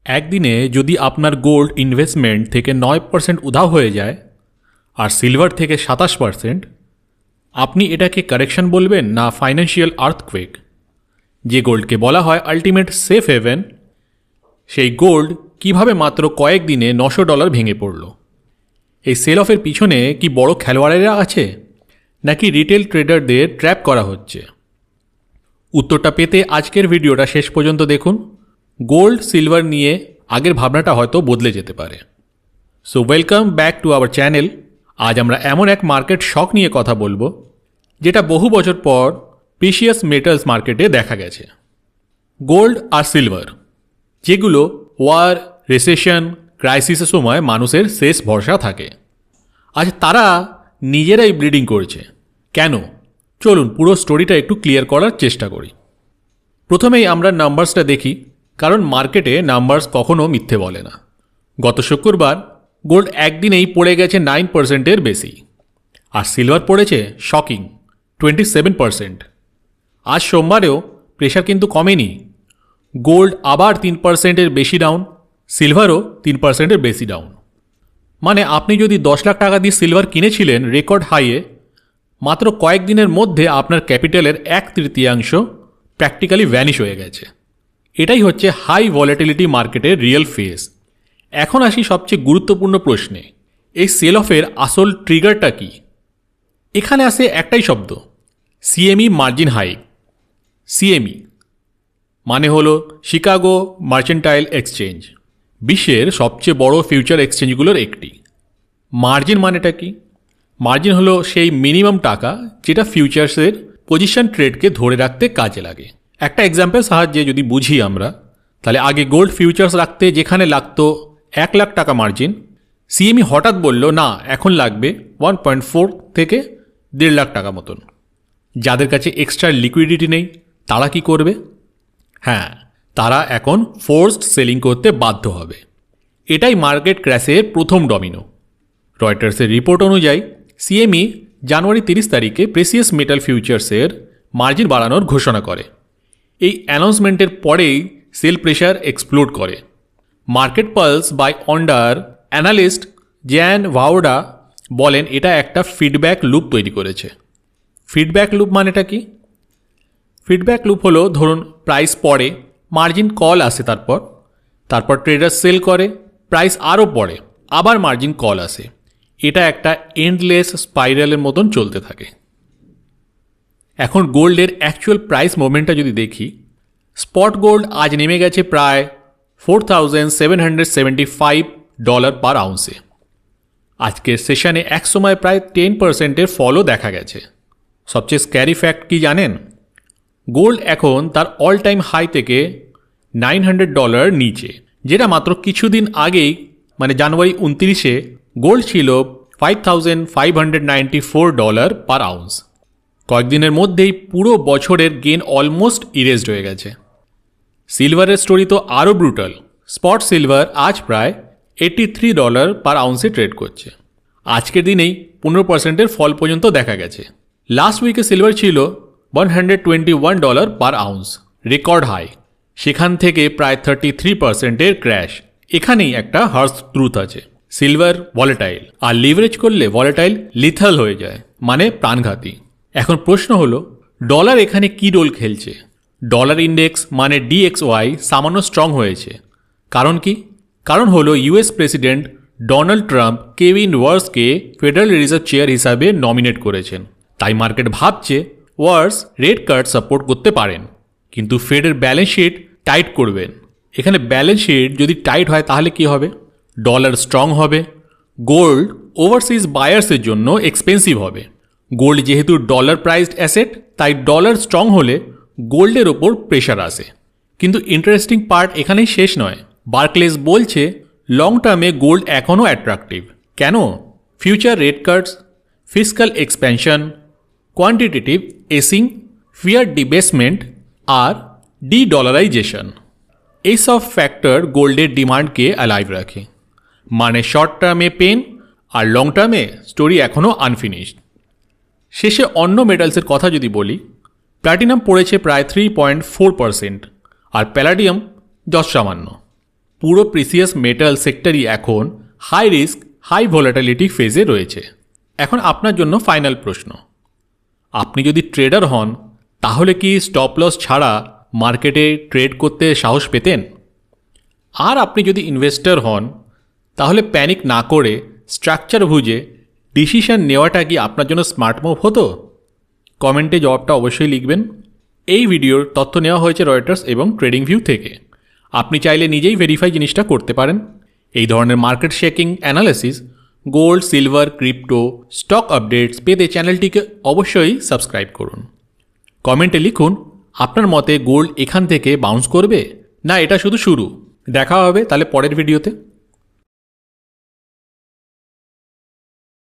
একদিনে যদি আপনার গোল্ড ইনভেস্টমেন্ট থেকে 9% উধাও হয়ে যায় আর সিলভার থেকে 27%, আপনি এটাকে কারেকশন বলবেন না ফাইন্যান্সিয়াল আর্থকোয়েক? যে গোল্ডকে বলা হয় আলটিমেট সেফ হেভেন, সেই গোল্ড কিভাবে মাত্র কয়েকদিনে $900 ভেঙে পড়ল? এই সেল অফের পিছনে কি বড় খেলোয়াড়েরা আছে, নাকি রিটেল ট্রেডারদের ট্র্যাপ করা হচ্ছে? উত্তরটা পেতে আজকের ভিডিওটা শেষ পর্যন্ত দেখুন। গোল্ড সিলভার নিয়ে আগের ভাবনাটা হয়তো বদলে যেতে পারে। So welcome back to our channel. আজ আমরা এমন এক মার্কেট শক নিয়ে কথা বলবো যেটা বহু বছর পর প্রিশিয়াস মেটালস মার্কেটে দেখা গেছে। গোল্ড আর সিলভার, যেগুলো ওয়ার, রিসেশন, ক্রাইসিসের সময় মানুষের শেষ ভরসা থাকে, আজ তারা নিজেরাই ব্লিডিং করছে। কেন? চলুন পুরো স্টোরিটা একটু ক্লিয়ার করার চেষ্টা করি। প্রথমেই আমরা নাম্বারসটা দেখি, কারণ মার্কেটে নাম্বারস কখনো মিথ্যে বলে না। গত শুক্রবার গোল্ড একদিনেই পড়ে গেছে 9%-এর বেশি, আর সিলভার পড়েছে শকিং 27%। আজ সোমবারেও প্রেশার কিন্তু কমেনি। গোল্ড আবার 3%-এর বেশি ডাউন, সিলভারও 3%-এর বেশি ডাউন। মানে আপনি যদি 10 লাখ টাকা দিয়ে সিলভার কিনেছিলেন রেকর্ড হাইয়ে, মাত্র কয়েকদিনের মধ্যে আপনার ক্যাপিটালের 1/3 প্র্যাকটিক্যালি ভ্যানিশ হয়ে গেছে। এটাই হচ্ছে হাই ভলিটিলিটি মার্কেটের রিয়েল ফেস। এখন আসি সবচেয়ে গুরুত্বপূর্ণ প্রশ্নে, এই সেল অফের আসল ট্রিগারটা কি? এখানে আসে একটাই শব্দ, সিএমই মার্জিন হাইক। সিএমই মানে হলো শিকাগো মার্চেন্টাইল এক্সচেঞ্জ, বিশ্বের সবচেয়ে বড় ফিউচার এক্সচেঞ্জগুলোর একটি। মার্জিন মানেটা কি? মার্জিন হলো সেই মিনিমাম টাকা যেটা ফিউচার্সের পজিশন ট্রেডকে ধরে রাখতে কাজে লাগে। একটা এক্সাম্পল সাহায্যে যদি বুঝি আমরা, তাহলে আগে গোল্ড ফিউচার্স রাখতে যেখানে লাগতো 1 লাখ টাকা মার্জিন, সিএমই হঠাৎ বলল না, এখন লাগবে 1.4 থেকে 1.5 লাখ টাকা মতন। যাদের কাছে এক্সট্রা লিকুইডিটি নেই তারা কি করবে? হ্যাঁ, তারা এখন ফোর্সড সেলিং করতে বাধ্য হবে। এটাই মার্কেট ক্র্যাশের প্রথম ডমিনো। রয়টার্সের রিপোর্ট অনুযায়ী সিএমই জানুয়ারি 30 তারিখে প্রেসিয়াস মেটাল ফিউচার্সের মার্জিন বাড়ানোর ঘোষণা করে। এই অ্যানাউন্সমেন্টের পরেই সেল প্রেশার এক্সপ্লোড করে। মার্কেট পালস বাই অন্ডার অ্যানালিস্ট জ্যান ভাওডা বলেন এটা একটা ফিডব্যাক লুপ তৈরি করেছে। ফিডব্যাক লুপ মানেটা কি? ফিডব্যাক লুপ হলো, ধরুন প্রাইস পড়ে, মার্জিন কল আসে, তারপর ট্রেডার সেল করে, প্রাইস আরও পড়ে, আবার মার্জিন কল আসে। এটা একটা এন্ডলেস স্পাইরালের মতন চলতে থাকে। এখন গোল্ডের অ্যাকচুয়াল প্রাইস মুভমেন্টটা যদি দেখি, স্পট গোল্ড আজ নেমে গেছে প্রায় $4,775 পার আউন্সে। আজকের সেশনে একসময় প্রায় 10%-এর ফলও দেখা গেছে। সবচেয়ে স্ক্যারি ফ্যাক্ট কি জানেন? গোল্ড এখন তার অল টাইম হাই থেকে $900 নিচে, যেটা মাত্র কিছুদিন আগেই মানে জানুয়ারি 29-এ গোল্ড ছিল $5,594 পার আউন্স। কয়েকদিনের মধ্যেই পুরো বছরের গেন অলমোস্ট ইরেজড হয়ে গেছে। সিলভারের স্টোরি তো আরও ব্রুটাল। স্পট সিলভার আজ প্রায় $83 পার আউন্সে ট্রেড করছে। আজকের দিনেই 15%-এর ফল পর্যন্ত দেখা গেছে। লাস্ট উইকে সিলভার ছিল $121 পার আউন্স, রেকর্ড হাই। সেখান থেকে প্রায় 33%-এর ক্র্যাশ। এখানেই একটা হার্শ ট্রুথ আছে, সিলভার ভলেটাইল, আর লিভারেজ করলে ভলেটাইল লিথাল হয়ে যায়, মানে প্রাণঘাতী। এখন প্রশ্ন হলো, ডলার এখানে কি রোল খেলছে? ডলার ইন্ডেক্স মানে DXY সামান্য স্ট্রং হয়েছে। কারণ কি? কারণ হলো US president Donald Trump Kevin ওয়ার্সকে ফেডারেল রিজার্ভ চেয়ার হিসাবে নমিনেট করেছেন। তাই মার্কেট ভাবছে ওয়ার্স রেট কাট সাপোর্ট করতে পারেন, কিন্তু ফেডের ব্যালেন্স শিট টাইট করবেন। এখানে ব্যালেন্স শিট যদি টাইট হয় তাহলে কি হবে? ডলার স্ট্রং হবে, গোল্ড ওভারসিজ বায়ার্সের জন্য এক্সপেন্সিভ হবে। গোল্ড যেহেতু ডলার প্রাইসড অ্যাসেট, তাই ডলার স্ট্রং হলে গোল্ডের ওপর প্রেশার আসে। কিন্তু ইন্টারেস্টিং পার্ট এখানেই শেষ নয়। বার্কলেস বলছে লং টার্মে গোল্ড এখনও অ্যাট্রাকটিভ। কেন? Future rate cuts, fiscal expansion, quantitative easing, fear debasement আর ডলারাইজেশন, এইসব ফ্যাক্টর গোল্ডের ডিমান্ডকে অ্যালাইভ রাখে। মানে শর্ট টার্মে পেন আর লং টার্মে স্টোরি এখনও আনফিনিশড। শেষে অন্য মেটালসের কথা যদি বলি, প্ল্যাটিনাম পড়েছে প্রায় 3.4% আর প্যালাডিয়াম 10 সামান্য। পুরো প্রিসিয়াস মেটাল সেক্টরই এখন হাই রিস্ক হাই ভোলাটিলিটি ফেজে রয়েছে। এখন আপনার জন্য ফাইনাল প্রশ্ন, আপনি যদি ট্রেডার হন তাহলে কি স্টপ লস ছাড়া মার্কেটে ট্রেড করতে সাহস পেতেন? আর আপনি যদি ইনভেস্টর হন তাহলে প্যানিক না করে স্ট্রাকচার বুঝে ডিসিশন নেওয়াটা কি আপনার জন্য স্মার্ট মুভ হতো? কমেন্টে জবাবটা অবশ্যই লিখবেন। এই ভিডিওর তথ্য নেওয়া হয়েছে রয়টার্স এবং ট্রেডিং ভিউ থেকে। আপনি চাইলে নিজেই ভেরিফাই জিনিসটা করতে পারেন। এই ধরনের market shaking analysis, gold, silver, crypto, stock updates পেতে চ্যানেলটিকে অবশ্যই সাবস্ক্রাইব করুন। কমেন্টে লিখুন আপনার মতে গোল্ড এখান থেকে বাউন্স করবে, না এটা শুধু শুরু। দেখা হবে তাহলে পরের ভিডিওতে।